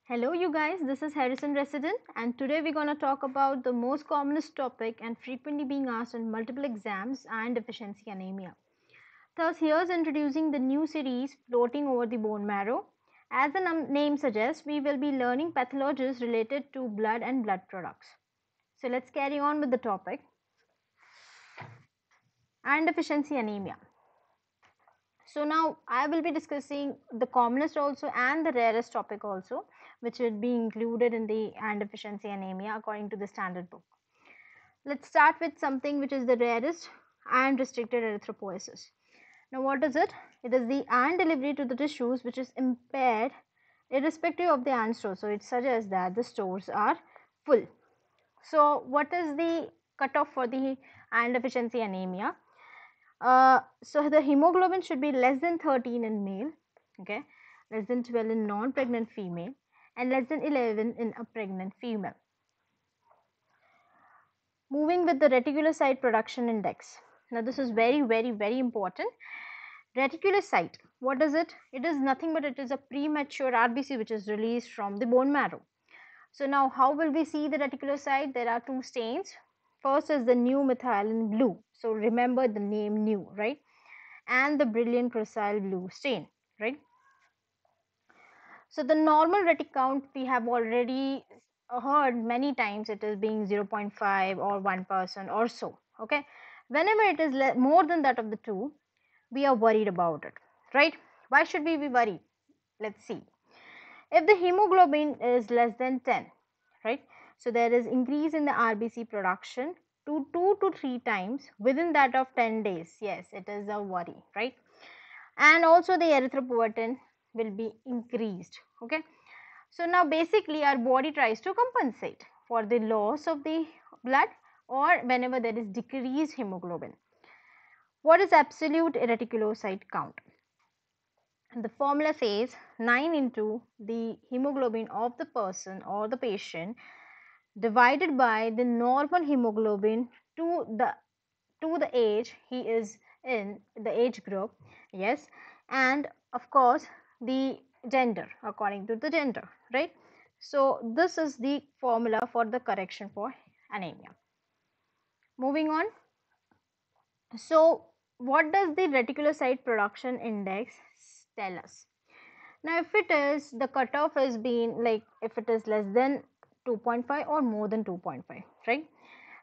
Hello you guys, this is Harrison Resident and today we're going to talk about the most commonest topic and frequently being asked in multiple exams, iron deficiency anemia. Thus here's introducing the new series Floating Over the Bone Marrow. As the name suggests, we will be learning pathologies related to blood and blood products. So let's carry on with the topic. Iron deficiency anemia. So now I will be discussing the commonest also and the rarest topic also, which would be included in the iron deficiency anemia according to the standard book. Let's start with something which is the rarest, iron restricted erythropoiesis. Now what is it? It is the iron delivery to the tissues which is impaired irrespective of the iron store. So it suggests that the stores are full. So what is the cutoff for the iron deficiency anemia? So the hemoglobin should be less than 13 in male, okay, less than 12 in non-pregnant female, and less than 11 in a pregnant female. Moving with the reticulocyte production index. Now this is very important. Reticulocyte, what is it? It is nothing but it is a premature RBC which is released from the bone marrow. So now how will we see the reticulocyte? There are two stains. First is the new methylene blue. So remember the name new, right? And the brilliant chrysal blue stain, right? So the normal retic count we have already heard many times, it is being 0.5 or 1% or so, okay? Whenever it is more than that of the two, we are worried about it, right? Why should we be worried? Let's see. If the hemoglobin is less than 10, right? So there is increase in the RBC production to 2 to 3 times within that of 10 days. Yes, it is a worry, right? And also the erythropoietin will be increased, okay? So now basically our body tries to compensate for the loss of the blood or whenever there is decreased hemoglobin. What is absolute reticulocyte count? The formula says 9 into the hemoglobin of the person or the patient divided by the normal hemoglobin to the age he is in, the age group, yes, and of course the gender according to the gender, right? So this is the formula for the correction for anemia. Moving on. So what does the reticulocyte production index tell us? Now if it is, the cutoff has been like if it is less than 2.5 or more than 2.5, right?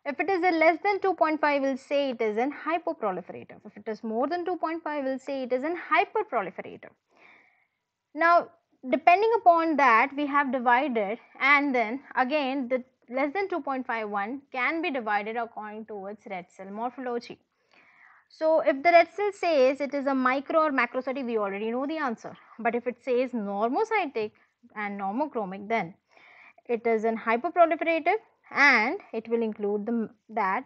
If it is a less than 2.5, we'll say it is an hypoproliferative. If it is more than 2.5, we'll say it is an hyperproliferative. Now, depending upon that, we have divided, and then again the less than 2.51 can be divided according to its red cell morphology. So if the red cell says it is a micro or macrocytic, we already know the answer. But if it says normocytic and normochromic, then it is an hyperproliferative, and it will include that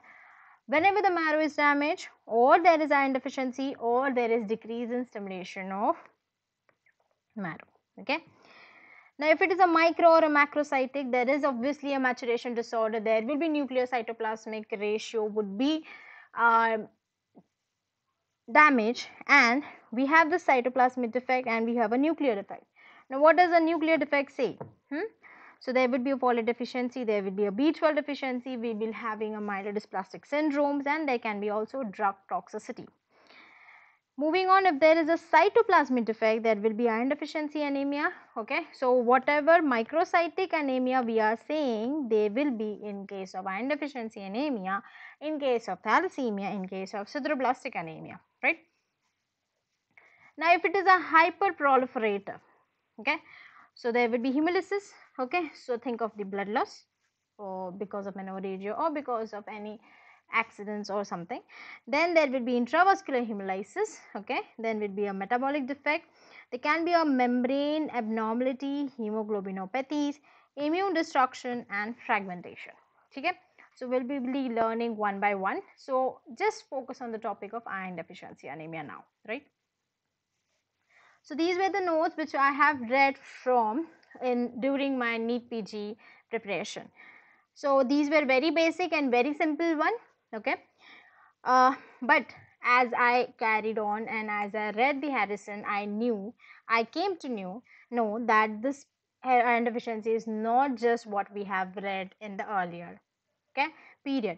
whenever the marrow is damaged or there is iron deficiency or there is decrease in stimulation of marrow, okay? Now if it is a micro or a macrocytic, there is obviously a maturation disorder, there will be nuclear cytoplasmic ratio would be damage, and we have the cytoplasmic defect and we have a nuclear defect. Now what does a nuclear defect say? So there would be a folate deficiency, there will be a B12 deficiency, we will having a myelodysplastic syndromes, and there can be also drug toxicity. Moving on, if there is a cytoplasmic defect, there will be iron deficiency anemia, okay? So whatever microcytic anemia we are saying, they will be in case of iron deficiency anemia, in case of thalassemia, in case of sideroblastic anemia, right? Now if it is a hyperproliferative, okay, so there will be hemolysis, okay, so think of the blood loss or because of menorrhagia or because of any accidents or something. Then there will be intravascular hemolysis, okay, then will be a metabolic defect, there can be a membrane abnormality, hemoglobinopathies, immune destruction and fragmentation, okay. So we'll be learning one by one, so just focus on the topic of iron deficiency anemia now, right? So these were the notes which I have read from during my NEET PG preparation. So these were very basic and very simple one, okay. But as I carried on and as I read the Harrison, I came to know that this iron deficiency is not just what we have read in the earlier, okay, period.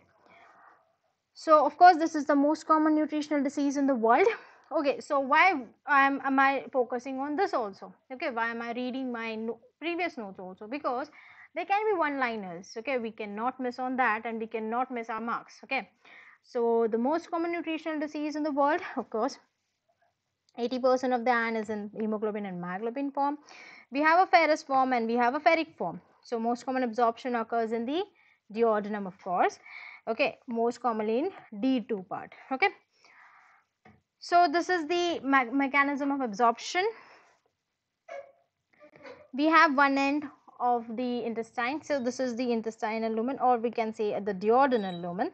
So of course this is the most common nutritional disease in the world. Okay, so why am I focusing on this also? Okay, why am I reading my previous notes also? Because there can be one liners, okay, we cannot miss on that and we cannot miss our marks. Okay, so the most common nutritional disease in the world, of course 80% of the iron is in hemoglobin and myoglobin form. We have a ferrous form and we have a ferric form. So most common absorption occurs in the duodenum, of course. Okay, most commonly in D2 part. Okay, so this is the mechanism of absorption. We have one end of the intestine, so this is the intestinal lumen, or we can say the duodenal lumen.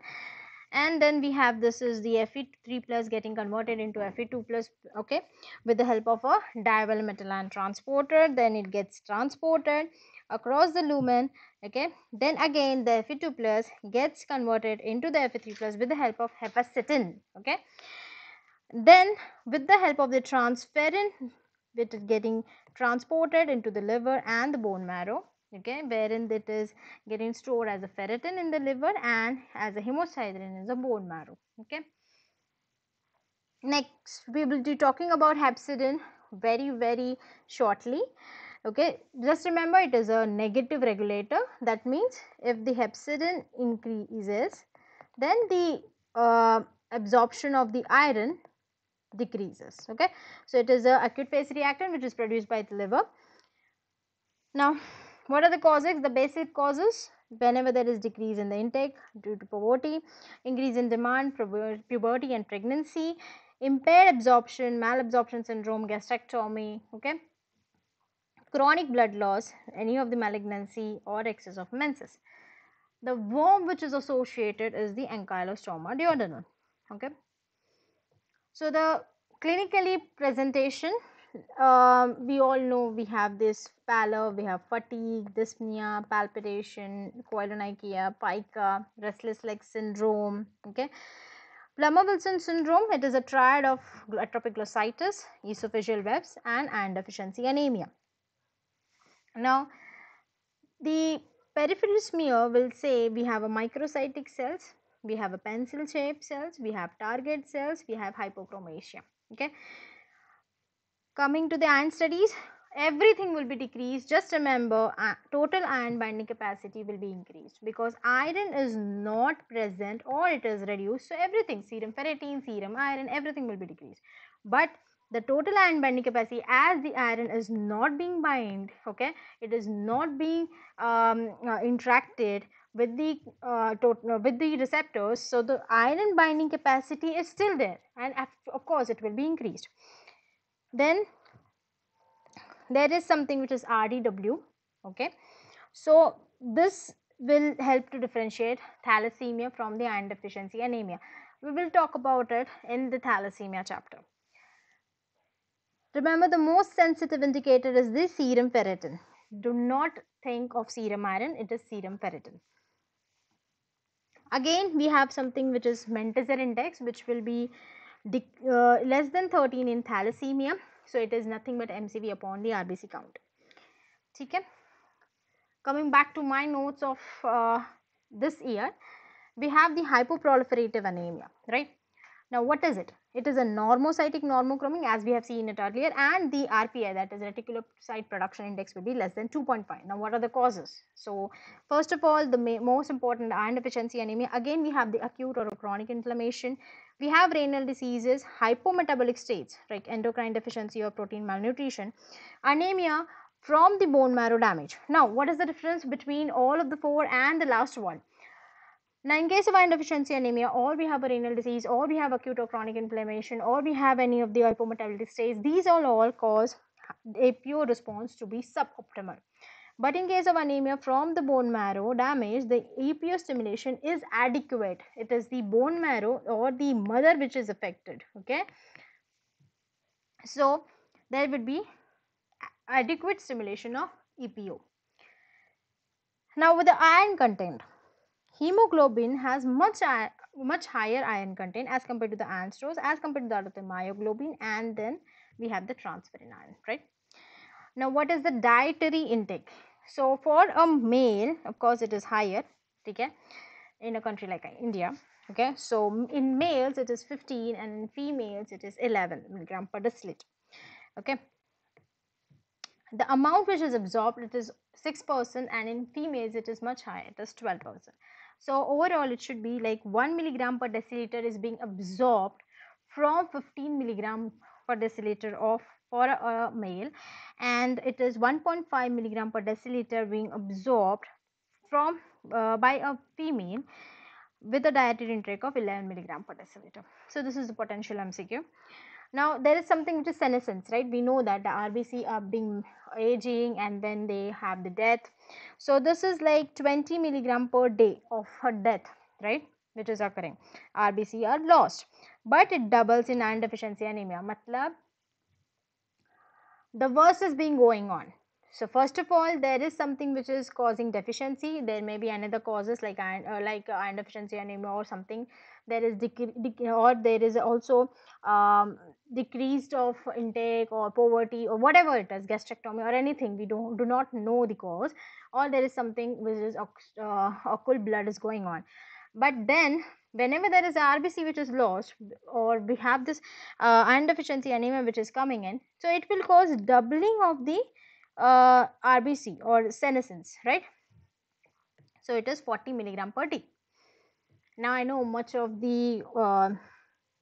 And then we have, this is the Fe3 plus getting converted into Fe2 plus, okay, with the help of a divalent metal ion transporter. Then it gets transported across the lumen, okay. Then again the Fe2 plus gets converted into the Fe3 plus with the help of hepcidin, okay. Then with the help of the transferrin, it is getting transported into the liver and the bone marrow, okay, wherein it is getting stored as a ferritin in the liver and as a hemosiderin in the bone marrow, okay. Next we will be talking about hepcidin very shortly, okay. Just remember, it is a negative regulator. That means if the hepcidin increases, then the absorption of the iron decreases, okay. So it is a acute phase reactant which is produced by the liver. Now what are the causes? The basic causes: whenever there is decrease in the intake due to poverty, increase in demand, puberty and pregnancy, impaired absorption, malabsorption syndrome, gastrectomy, okay, chronic blood loss, any of the malignancy or excess of menses. The worm which is associated is the ankylostoma duodenum, okay. So the clinically presentation, we all know we have this pallor, we have fatigue, dyspnea, palpitation, koilonychia, pica, restless leg syndrome, okay. Plummer-Wilson syndrome, it is a triad of atrophic glossitis, esophageal webs and iron deficiency anemia. Now the peripheral smear will say we have a microcytic cells, we have a pencil shaped cells, we have target cells, we have hypochromasia, okay. Coming to the iron studies, everything will be decreased. Just remember, total iron binding capacity will be increased because iron is not present or it is reduced. So everything, serum ferritin, serum iron, everything will be decreased. But the total iron binding capacity, as the iron is not being bind, okay, it is not being interacted with the with the receptors, so the iron binding capacity is still there, and of course it will be increased. Then there is something which is RDW, okay. So this will help to differentiate thalassemia from the iron deficiency anemia. We will talk about it in the thalassemia chapter. Remember, the most sensitive indicator is the serum ferritin. Do not think of serum iron, it is serum ferritin. Again, we have something which is Menteser index, which will be less than 13 in thalassemia. So it is nothing but MCV upon the RBC count. Okay. Coming back to my notes of this year, we have the hypoproliferative anemia, right? Now what is it? It is a normocytic normochromic, as we have seen it earlier, and the RPI, that is reticulocyte production index, will be less than 2.5. Now what are the causes? So first of all, the most important, iron deficiency anemia. Again, we have the acute or chronic inflammation. We have renal diseases, hypometabolic states like endocrine deficiency or protein malnutrition, anemia from the bone marrow damage. Now what is the difference between all of the four and the last one? Now in case of iron deficiency anemia, or we have a renal disease, or we have acute or chronic inflammation, or we have any of the hypometabolic states, these all cause a pure response to be suboptimal. But in case of anemia from the bone marrow damage, the EPO stimulation is adequate. It is the bone marrow or the mother which is affected, okay. So there would be adequate stimulation of EPO. Now with the iron content, hemoglobin has much higher iron content as compared to the iron stores, as compared to that of the myoglobin, and then we have the transferrin iron, right? Now, what is the dietary intake? So, for a male, of course, it is higher, okay, in a country like India. Okay, so in males it is 15 and in females it is 11 milligram per deciliter. Okay, the amount which is absorbed, it is 6%, and in females it is much higher, it is 12%. So overall it should be like 1 milligram per deciliter is being absorbed from 15 milligram per deciliter of for a male, and it is 1.5 milligram per deciliter being absorbed from by a female with a dietary intake of 11 milligram per deciliter. So this is the potential MCQ. Now there is something which is senescence, right? We know that the RBC are being aging and then they have the death. So this is like 20 milligram per day of her death, right? Which is occurring. RBC are lost, but it doubles in iron deficiency anemia. Matlab, the worst is being going on. So first of all, there is something which is causing deficiency. There may be another causes like iron deficiency anemia or something. There is or there is also decreased of intake or poverty or whatever it is, gastrectomy or anything. We do not know the cause, or there is something which is occult blood is going on. But then whenever there is a RBC which is lost, or we have this iron deficiency anemia which is coming in, so it will cause doubling of the RBC or senescence, right? So it is 40 milligram per day. Now I know much of the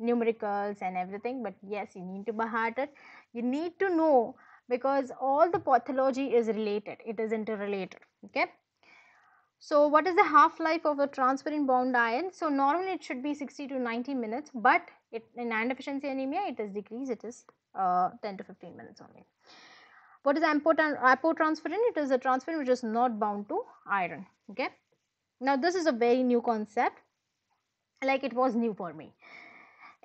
numericals and everything, but yes, you need to by heart it. You need to know, because all the pathology is related, it is interrelated. Okay. So what is the half-life of a transferrin bound iron? So normally it should be 60 to 90 minutes, but in iron deficiency anemia it is decreased, it is 10 to 15 minutes only. What is apotransferrin? It is a transferrin which is not bound to iron. Okay. Now this is a very new concept, like it was new for me.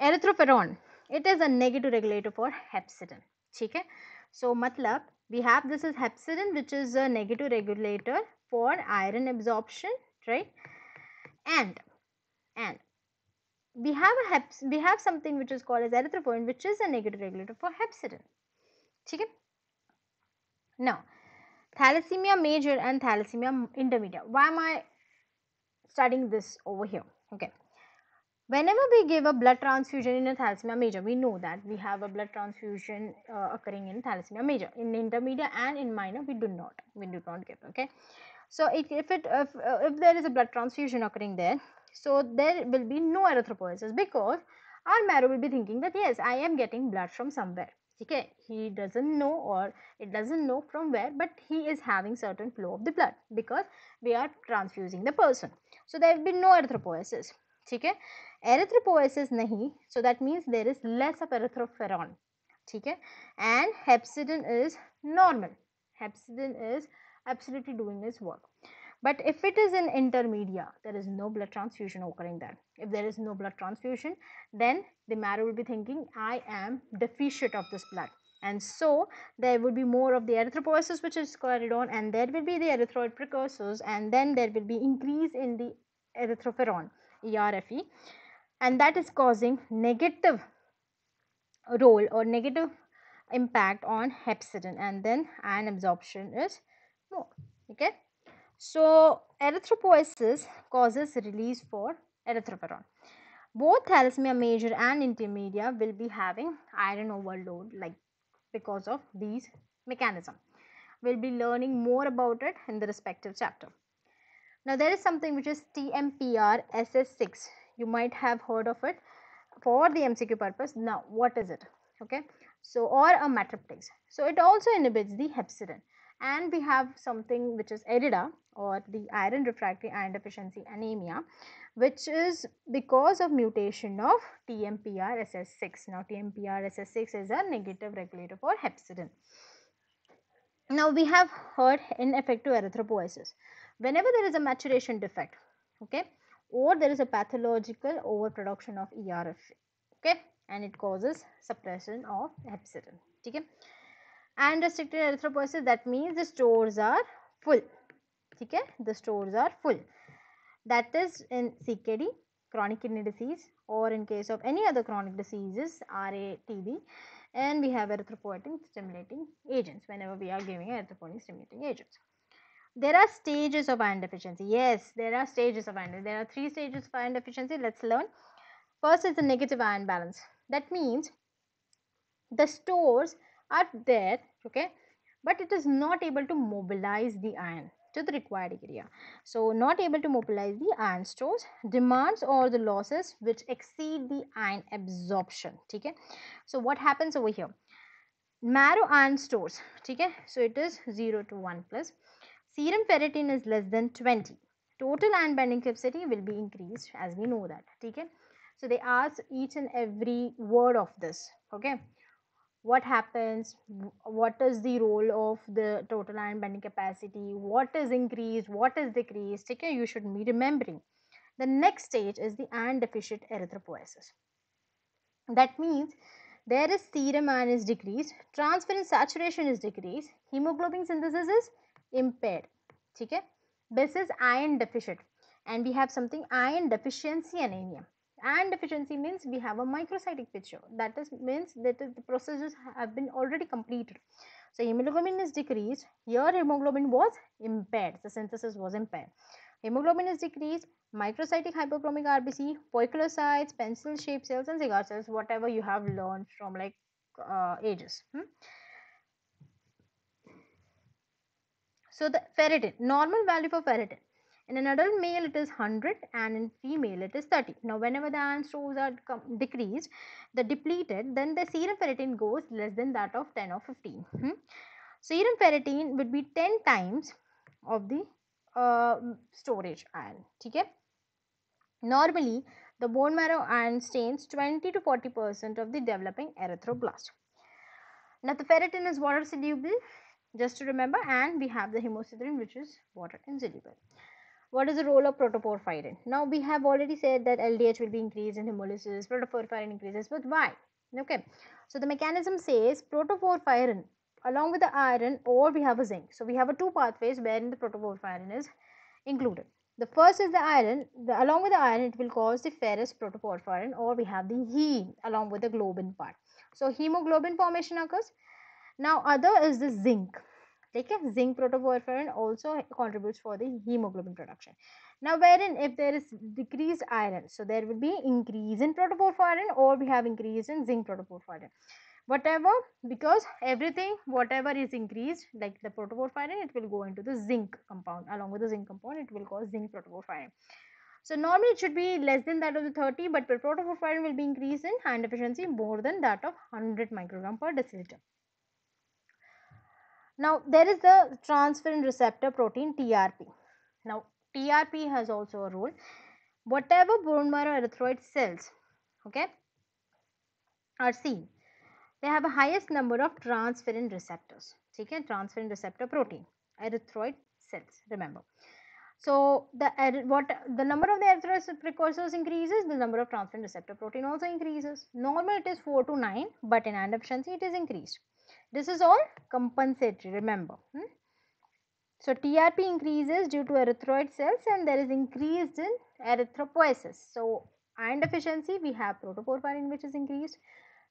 Erythroferron, it is a negative regulator for hepcidin. Okay. So matlab, we have this is hepcidin, which is a negative regulator for iron absorption, right? And we have something which is called as erythropoietin, which is a negative regulator for hepcidin. Okay. Now, thalassemia major and thalassemia intermediate. Why am I studying this over here? Okay. Whenever we give a blood transfusion in a thalassemia major, we know that we have a blood transfusion occurring in thalassemia major. In intermediate and in minor, we do not give. Okay. So if there is a blood transfusion occurring there, so there will be no erythropoiesis, because our marrow will be thinking that yes, I am getting blood from somewhere. Okay, he doesn't know, or it doesn't know from where, but he is having certain flow of the blood because we are transfusing the person. So there will be no erythropoiesis. Okay, erythropoiesis nahi, so that means there is less of erythroferron. Okay, and hepcidin is normal. Hepcidin is absolutely doing its work. But if it is in intermedia, there is no blood transfusion occurring there. If there is no blood transfusion, then the marrow will be thinking, I am deficient of this blood. And so there will be more of the erythropoiesis which is carried on, and there will be the erythroid precursors, and then there will be increase in the erythroferron, ERFE, and that is causing negative role or negative impact on hepcidin, and then iron absorption is more. Okay. So erythropoiesis causes release for erythroferron. Both thalassemia major and intermediate will be having iron overload, like because of these mechanism. We'll be learning more about it in the respective chapter. Now there is something which is TMPR SS6. You might have heard of it for the MCQ purpose. Now what is it? Okay, so or a matriptase. So it also inhibits the hepcidin, and we have something which is ERIDA, or the iron refractory iron deficiency anemia, which is because of mutation of TMPR SS6. Now TMPR SS6 is a negative regulator for hepcidin. Now we have heard ineffective erythropoiesis. Whenever there is a maturation defect, okay, or there is a pathological overproduction of ERF, okay, and it causes suppression of hepcidin. Okay, and restricted erythropoiesis, that means the stores are full. Okay, the stores are full. That is in CKD, chronic kidney disease, or in case of any other chronic diseases, RA, TB. and we have erythropoietin stimulating agents whenever we are giving erythropoietin stimulating agents. There are stages of iron deficiency. Yes, there are stages of iron. There are 3 stages of iron deficiency. Let's learn. First is the negative iron balance. That means the stores are there, okay, but it is not able to mobilize the iron to the required area. So not able to mobilize the iron stores, demands or the losses which exceed the iron absorption. Okay, so what happens over here? Marrow iron stores, okay, so it is 0 to 1 plus. Serum ferritin is less than 20. Total iron binding capacity will be increased, as we know that. Okay, so they ask each and every word of this. Okay, what happens, what is the role of the total iron binding capacity, what is increased, what is decreased. Okay, you should be remembering. The next stage is the iron deficient erythropoiesis. That means there is serum iron is decreased, transferrin saturation is decreased, hemoglobin synthesis is impaired. Okay, this is iron deficient, and we have something iron deficiency anemia. Iron deficiency means we have a microcytic picture. That is means that the processes have been already completed. So hemoglobin is decreased. Here hemoglobin was impaired. The synthesis was impaired. Hemoglobin is decreased. Microcytic hypochromic RBC, poikilocytes, pencil-shaped cells, and cigar cells. Whatever you have learned from like ages. So the ferritin, normal value for ferritin. In an adult male it is 100 and in female it is 30. Now whenever the iron stores are decreased, the depleted, then the serum ferritin goes less than that of 10 or 15. Serum ferritin would be 10 times of the storage iron. Okay? Normally the bone marrow iron stains 20 to 40% of the developing erythroblast. Now the ferritin is water soluble, just to remember, and we have the hemosiderin which is water insoluble. What is the role of protoporphyrin? Now we have already said that LDH will be increased in hemolysis, protoporphyrin increases, but why? Okay, so the mechanism says protoporphyrin along with the iron, or we have a zinc. So we have a 2 pathways wherein the protoporphyrin is included. The first is the iron. Along with the iron it will cause the ferrous protoporphyrin, or we have the heme along with the globin part. So hemoglobin formation occurs. Now other is the zinc. Okay, zinc protoporphyrin also contributes for the hemoglobin production. Now wherein if there is decreased iron, so there will be increase in protoporphyrin, or we have increase in zinc protoporphyrin. Whatever, because everything whatever is increased like the protoporphyrin, it will go into the zinc compound. Along with the zinc compound it will cause zinc protoporphyrin. So normally it should be less than that of the 30, but protoporphyrin will be increased in iron deficiency more than that of 100 microgram per deciliter. Now there is the transferrin receptor protein TRP. Now TRP has also a role. Whatever bone marrow erythroid cells, okay, are seen, they have a highest number of transferrin receptors. Okay, transferrin receptor protein, erythroid cells, remember. So the number of the erythroid precursors increases, the number of transferrin receptor protein also increases. Normally it is 4 to 9, but in iron deficiency it is increased. This is all compensatory, remember. So TRP increases due to erythroid cells, and there is increased in erythropoiesis. So iron deficiency, we have protoporphyrin which is increased.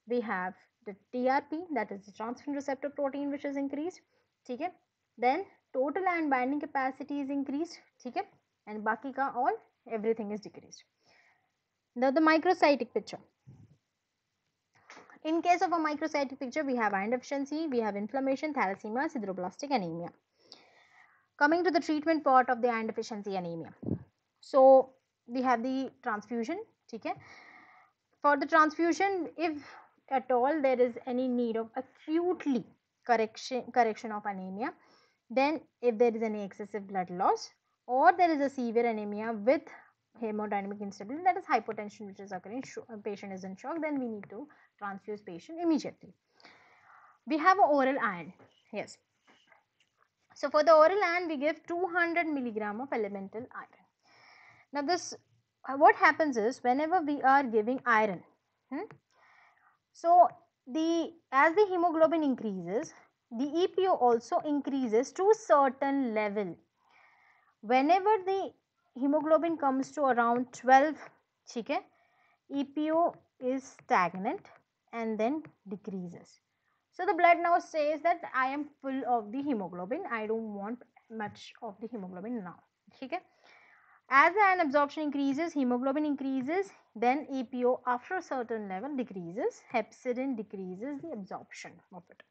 We have the TRP, that is the transferrin receptor protein, which is increased. Okay? Then total iron binding capacity is increased. Okay? And baki ka all, everything is decreased. Now the microcytic picture. In case of a microcytic picture, we have iron deficiency, we have inflammation, thalassemia, sideroblastic anemia. Coming to the treatment part of the iron deficiency anemia. So we have the transfusion. Okay? For the transfusion, if at all there is any need of acutely correction of anemia, then if there is any excessive blood loss, or there is a severe anemia with hemodynamic instability, that is hypotension which is occurring, patient is in shock, then we need to transfuse patient immediately. We have oral iron. Yes. So for the oral iron, we give 200 milligram of elemental iron. Now this, what happens is whenever we are giving iron, so as the hemoglobin increases, the EPO also increases to a certain level. Whenever the hemoglobin comes to around 12, okay, EPO is stagnant and then decreases. So the blood now says that I am full of the hemoglobin, I don't want much of the hemoglobin now. Okay. As the iron absorption increases, hemoglobin increases, then APO after a certain level decreases, hepcidin decreases the absorption of it.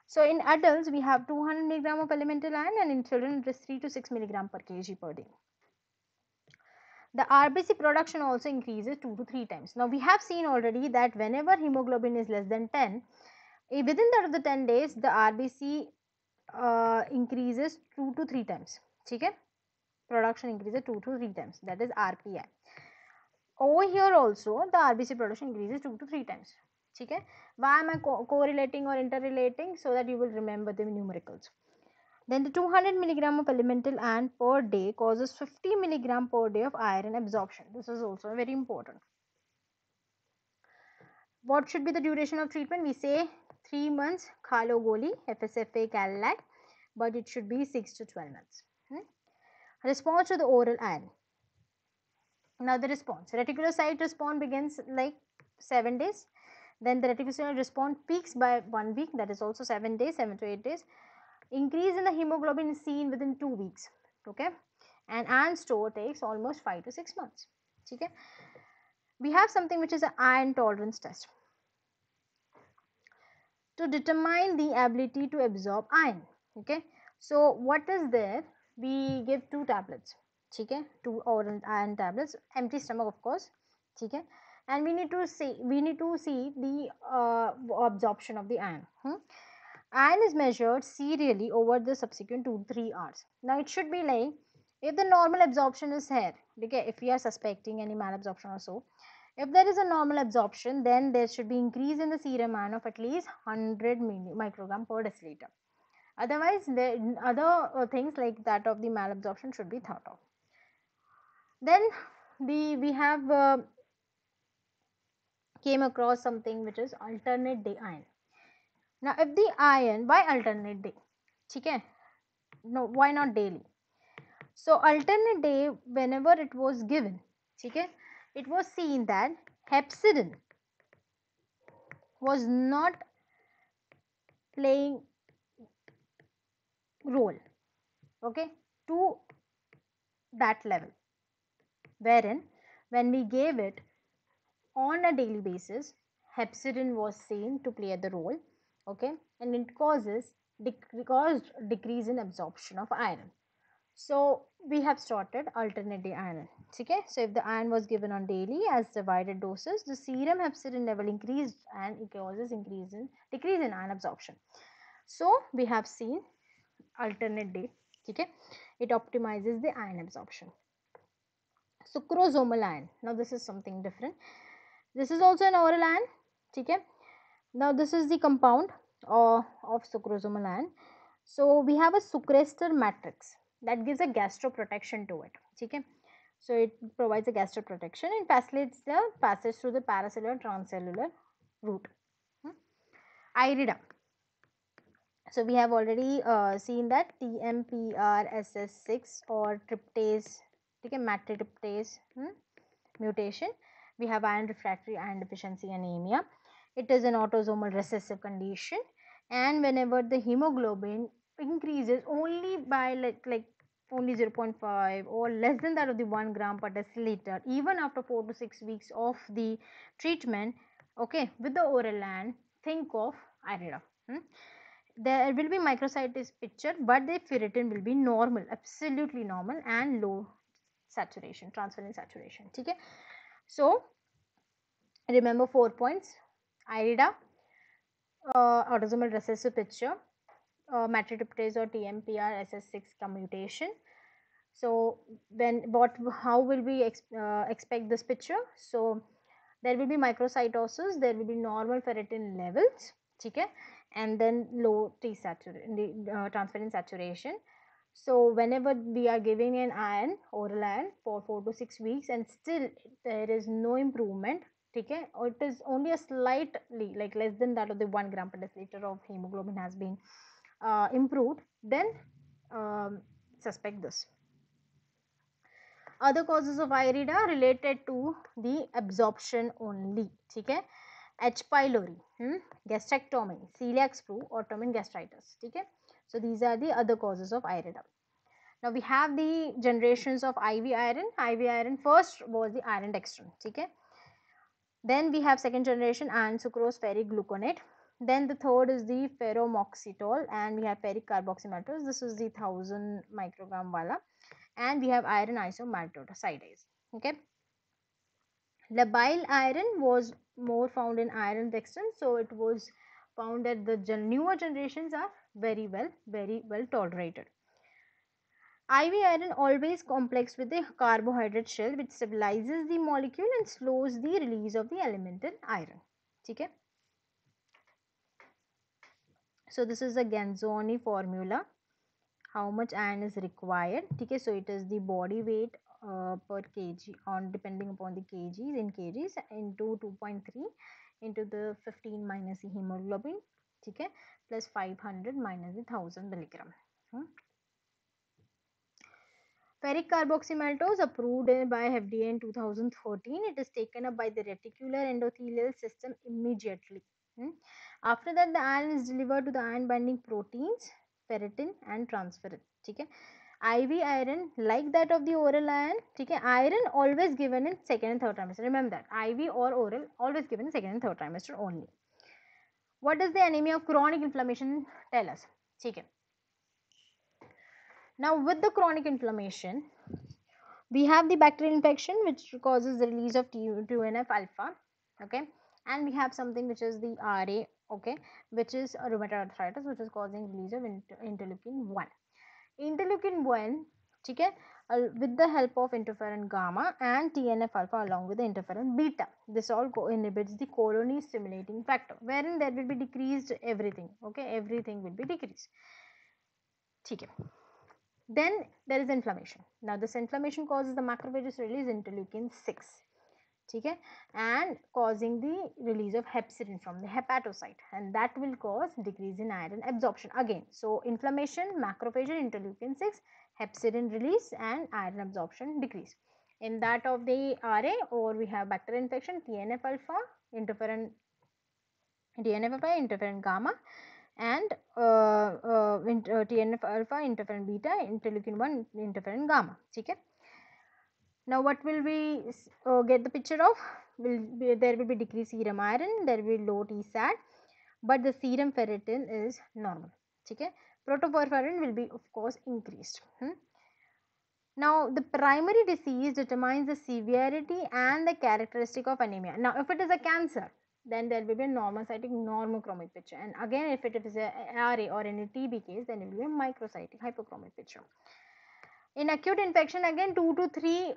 So in adults, we have 200 milligram of elemental iron, and in children it is 3 to 6 milligram per kg per day. The RBC production also increases 2 to 3 times. Now we have seen already that whenever hemoglobin is less than 10, within that of the 10 days, the RBC increases 2 to 3 times. Okay? Production increases 2 to 3 times, that is RPI. Over here also the RBC production increases 2 to 3 times. Okay? Why am I correlating or interrelating? So that you will remember the numericals. Then the 200 milligram of elemental iron per day causes 50 milligram per day of iron absorption. This is also very important. What should be the duration of treatment? We say 3 months khalo goli, FSFA Cadillac, but it should be 6 to 12 months. Response to the oral iron. Now the response. Reticulocyte response begins like 7 days. Then the reticulocyte response peaks by 1 week, that is also 7 days, 7 to 8 days. Increase in the hemoglobin is seen within 2 weeks. Okay, and iron store takes almost 5 to 6 months. Okay, we have something which is an iron tolerance test to determine the ability to absorb iron. Okay, so what is there? We give 2 tablets. Okay, 2 oral iron tablets, empty stomach of course. Okay, and we need to see the absorption of the iron. Iron is measured serially over the subsequent 2 to 3 hours. Now it should be like, if the normal absorption is here, okay, if we are suspecting any malabsorption or so, if there is a normal absorption, then there should be increase in the serum iron of at least 100 microgram per deciliter. Otherwise, the other things like that of the malabsorption should be thought of. Then we have came across something which is alternate day iron. Now if the iron, why alternate day? Okay, no, why not daily? So alternate day, whenever it was given, okay, it was seen that hepcidin was not playing role, okay, to that level, wherein when we gave it on a daily basis, hepcidin was seen to play the role, okay, and it caused decrease in absorption of iron. So we have started alternate day iron. Okay, so if the iron was given on daily as divided doses, the serum hepcidin level increased and it causes decrease in iron absorption. So we have seen alternate day. Okay, it optimizes the iron absorption. Sucrosomal iron. Now this is something different. This is also an oral iron. Okay. Now this is the compound of sucrosomal iron. So we have a sucrester matrix that gives a gastroprotection to it. Okay. So it provides a gastroprotection and facilitates the passage through the paracellular transcellular route. Irida. So we have already seen that TMPRSS6 or tryptase, okay, matriptase mutation. We have iron refractory iron deficiency anemia. It is an autosomal recessive condition, and whenever the hemoglobin increases only by like only 0.5 or less than that of the 1 gram per deciliter, even after 4 to 6 weeks of the treatment, okay, with the oral iron, think of IRIDA. There will be microcytis picture, but the ferritin will be normal, absolutely normal, and low saturation, transferrin saturation. Okay, so remember 4 points: IRIDA, autosomal recessive picture, matriptase or TMPRSS6 mutation. So how will we expect this picture? So there will be microcytosis, there will be normal ferritin levels, okay, and then low transferrin saturation. So whenever we are giving an iron, oral iron, for 4 to 6 weeks and still there is no improvement, okay, or it is only a slightly like less than that of the 1 gram per deciliter of hemoglobin has been improved, then suspect this. Other causes of IRIDA related to the absorption only, okay. H. pylori, gastrectomy, celiac sprue, autoimmune gastritis. Okay, so these are the other causes of eye redom. Now we have the generations of IV iron. IV iron first was the iron dextran. Okay, then we have second generation iron sucrose ferric gluconate. Then the third is the ferromoxitol, and we have ferric carboxymaltose. This is the 1000 microgram wala, and we have iron isomaltodexidase. Okay, labile iron was more found in iron dextran, so it was found that the newer generations are very well tolerated. IV iron always complex with the carbohydrate shell, which stabilizes the molecule and slows the release of the elemental iron. Okay. So this is a Ganzoni formula. How much iron is required? Okay. So it is the body weight per kg on depending upon the kgs in kgs into 2.3 into the 15 minus the hemoglobin. Okay, plus 500 minus the 1000 milligram. Ferric carboxymaltose approved by FDA in 2013. It is taken up by the reticular endothelial system immediately. After that, the iron is delivered to the iron binding proteins, ferritin and transferrin. Okay. IV iron, like that of the oral iron, okay, iron always given in second and third trimester. Remember that IV or oral always given in second and third trimester only. What does the anemia of chronic inflammation tell us? Okay. Now with the chronic inflammation, we have the bacterial infection which causes the release of TNF alpha, okay, and we have something which is the RA, okay, which is a rheumatoid arthritis, which is causing release of interleukin 1. Interleukin 1, okay, with the help of interferon gamma and TNF alpha along with the interferon beta, this all inhibits the colony stimulating factor, wherein there will be decreased everything, okay, everything will be decreased. Okay. Then there is inflammation. Now this inflammation causes the macrophages release interleukin 6, okay, and causing the release of hepcidin from the hepatocyte, and that will cause decrease in iron absorption again. So inflammation, macrophage, interleukin 6, hepcidin release and iron absorption decrease. In that of the RA, or we have bacterial infection, TNF alpha, interferon gamma, and TNF alpha, interferon beta, interleukin 1, interferon gamma. Okay. Now what will we get the picture of? There will be decreased serum iron, there will be low TSAT, but the serum ferritin is normal. Okay. Protoporphyrin will be of course increased. Now the primary disease determines the severity and the characteristic of anemia. Now if it is a cancer, then there will be a normocytic normochromic picture, and again if it is a RA or any TB case, then it will be a microcytic hypochromic picture. In acute infection, again 2 to 3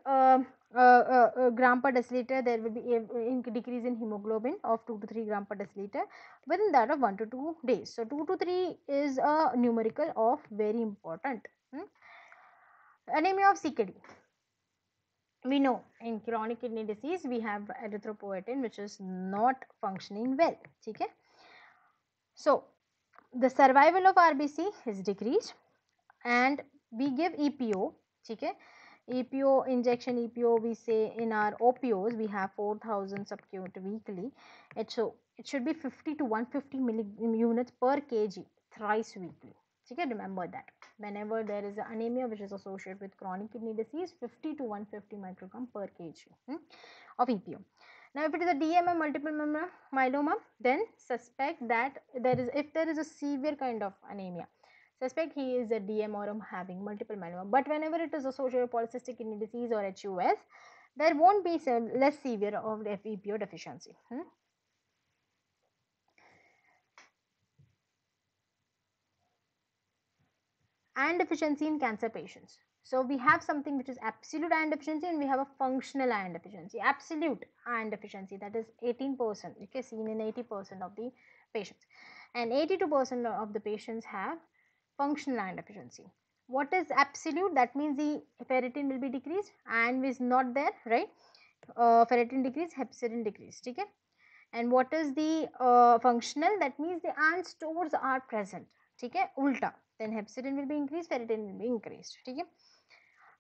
gram per deciliter, there will be a decrease in hemoglobin of 2 to 3 gram per deciliter within that of 1 to 2 days. So 2 to 3 is a numerical of very important. Anemia of CKD. We know in chronic kidney disease we have erythropoietin which is not functioning well. Okay? So the survival of RBC is decreased, and we give EPO. Okay? EPO injection, EPO we say in our OPOs we have 4000 subcut weekly. It should be 50 to 150 units per kg thrice weekly. Okay, remember that whenever there is anemia which is associated with chronic kidney disease, 50 to 150 microgram per kg of EPO. Now if it is a DM multiple myeloma, then suspect that if there is a severe kind of anemia, suspect he is a DM or having multiple myeloma. But whenever it is associated with polycystic kidney disease or HUS, there won't be less severe of EPO deficiency. Iron deficiency in cancer patients. So we have something which is absolute iron deficiency, and we have a functional iron deficiency. Absolute iron deficiency, that is 18%, okay, seen in 80% of the patients, and 82% of the patients have functional iron deficiency. What is absolute? That means the ferritin will be decreased, iron is not there, right? Ferritin decreased, hepcidin decreased. Okay, and what is the functional? That means the iron stores are present. Okay, ulta, then hepcidin will be increased, ferritin will be increased. Okay.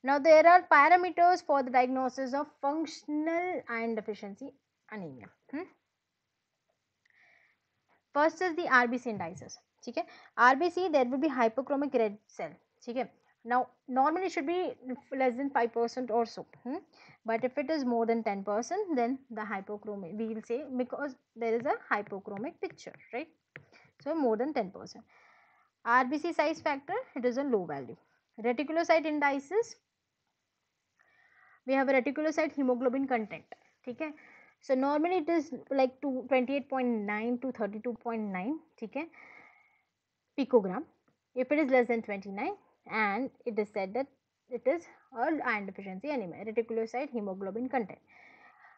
Now there are parameters for the diagnosis of functional iron deficiency anemia. First is the RBC indices. Okay, RBC there will be hypochromic red cell. Okay, now normally it should be less than 5% or so, but if it is more than 10%, then the hypochromic, we will say, because there is a hypochromic picture, right? So more than 10%. RBC size factor, it is a low value. Reticulocyte indices, we have a reticulocyte hemoglobin content. Okay, so normally it is like 28.9 to 32.9, okay, picogram. If it is less than 29, and it is said that it is iron deficiency anemia, reticulocyte hemoglobin content.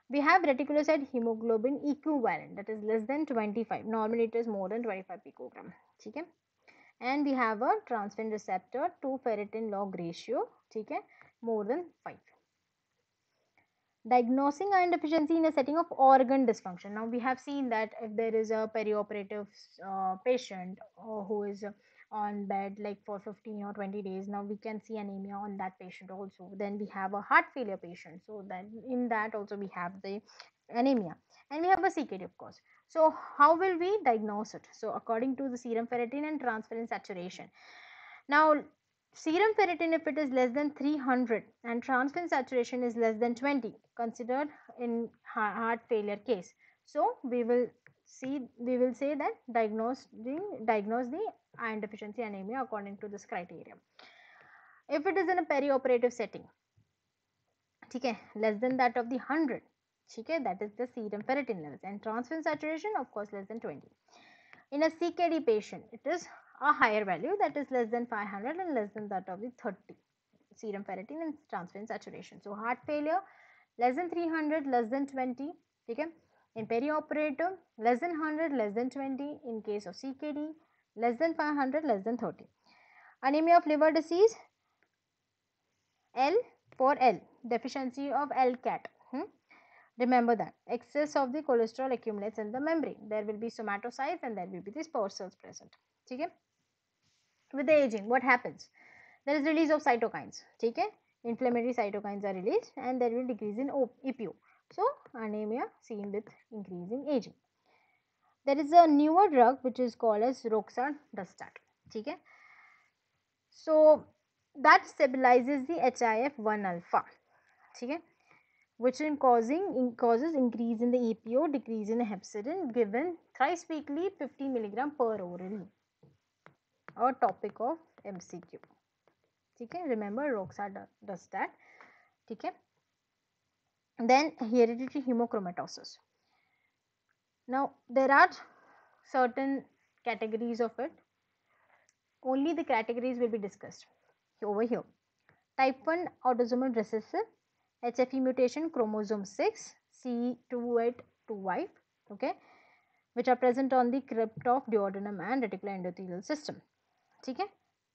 We have reticulocyte hemoglobin equivalent, that is less than 25. Normally it is more than 25 picogram. Okay, and we have a transferrin receptor to ferritin log ratio, okay, more than 5. Diagnosing iron deficiency in a setting of organ dysfunction. Now we have seen that if there is a perioperative patient who is on bed like for 15 or 20 days, now we can see anemia on that patient also. Then we have a heart failure patient, so then in that also we have the anemia, and we have a CKD, of course. So how will we diagnose it? So according to the serum ferritin and transferrin saturation. Now serum ferritin, if it is less than 300 and transferrin saturation is less than 20, considered in heart failure case. So we will say that diagnose the iron deficiency anemia according to this criteria. If it is in a perioperative setting, okay, less than that of the 100, okay, that is the serum ferritin levels, and transferrin saturation, of course, less than 20. In a CKD patient, it is a higher value, that is less than 500 and less than that of the 30 serum ferritin and transferrin saturation. So heart failure less than 300, less than 20. Okay, in perioperative less than 100, less than 20. In case of CKD less than 500, less than 30. Anemia of liver disease, L for L, deficiency of LCAT. Remember that excess of the cholesterol accumulates in the membrane. There will be somatocytes and there will be the spore cells present. Okay? With the aging, what happens? There is release of cytokines. Okay? Inflammatory cytokines are released and there will decrease in EPO. So anemia seen with increasing aging. There is a newer drug which is called as roxadustat. Okay? So that stabilizes the HIF-1 alpha. Okay? Which causes increase in the EPO, decrease in hepcidin, given thrice weekly 50 mg per orally. A topic of MCQ. Okay, remember roxadustat. Okay. Then hereditary hemochromatosis. Now there are certain categories of it. Only the categories will be discussed over here. Type 1 autosomal recessive, HFE mutation, chromosome 6, C2825, okay, which are present on the crypt of duodenum and reticular endothelial system. Okay,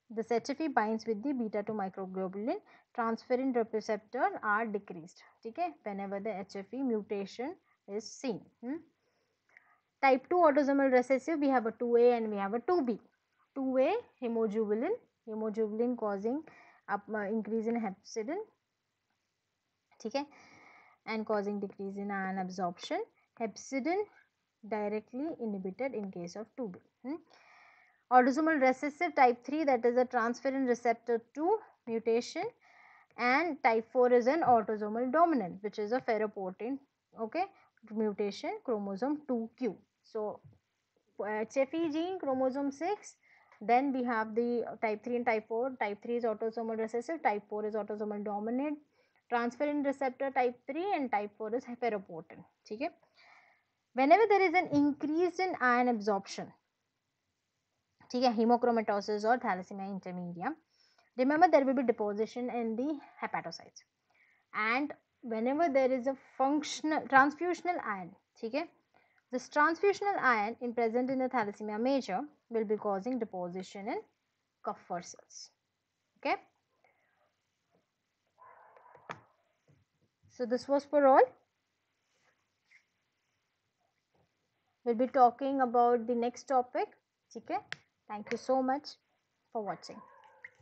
this HFE binds with the beta 2 microglobulin, transferrin receptor are decreased, okay, whenever the HFE mutation is seen. Type 2 autosomal recessive, we have a 2A and we have a 2B. 2A hemojuvelin causing increase in hepcidin, okay, and causing decrease in iron absorption. Hepcidin directly inhibited in case of 2B. Autosomal recessive type 3, that is a transferrin receptor 2 mutation, and type 4 is an autosomal dominant, which is a ferroportin, okay, mutation, chromosome 2q. So HFE gene, chromosome 6, then we have the type 3 and type 4. Type 3 is autosomal recessive, type 4 is autosomal dominant, transferrin receptor type 3 and type 4 is ferroportin. Okay? Whenever there is an increase in iron absorption, okay, hemochromatosis or thalassemia intermedia, remember there will be deposition in the hepatocytes. And whenever there is a transfusional iron, okay, this transfusional iron in present in the thalassemia major will be causing deposition in Kupffer cells. Okay. So this was for all. We'll be talking about the next topic. Okay. Thank you so much for watching.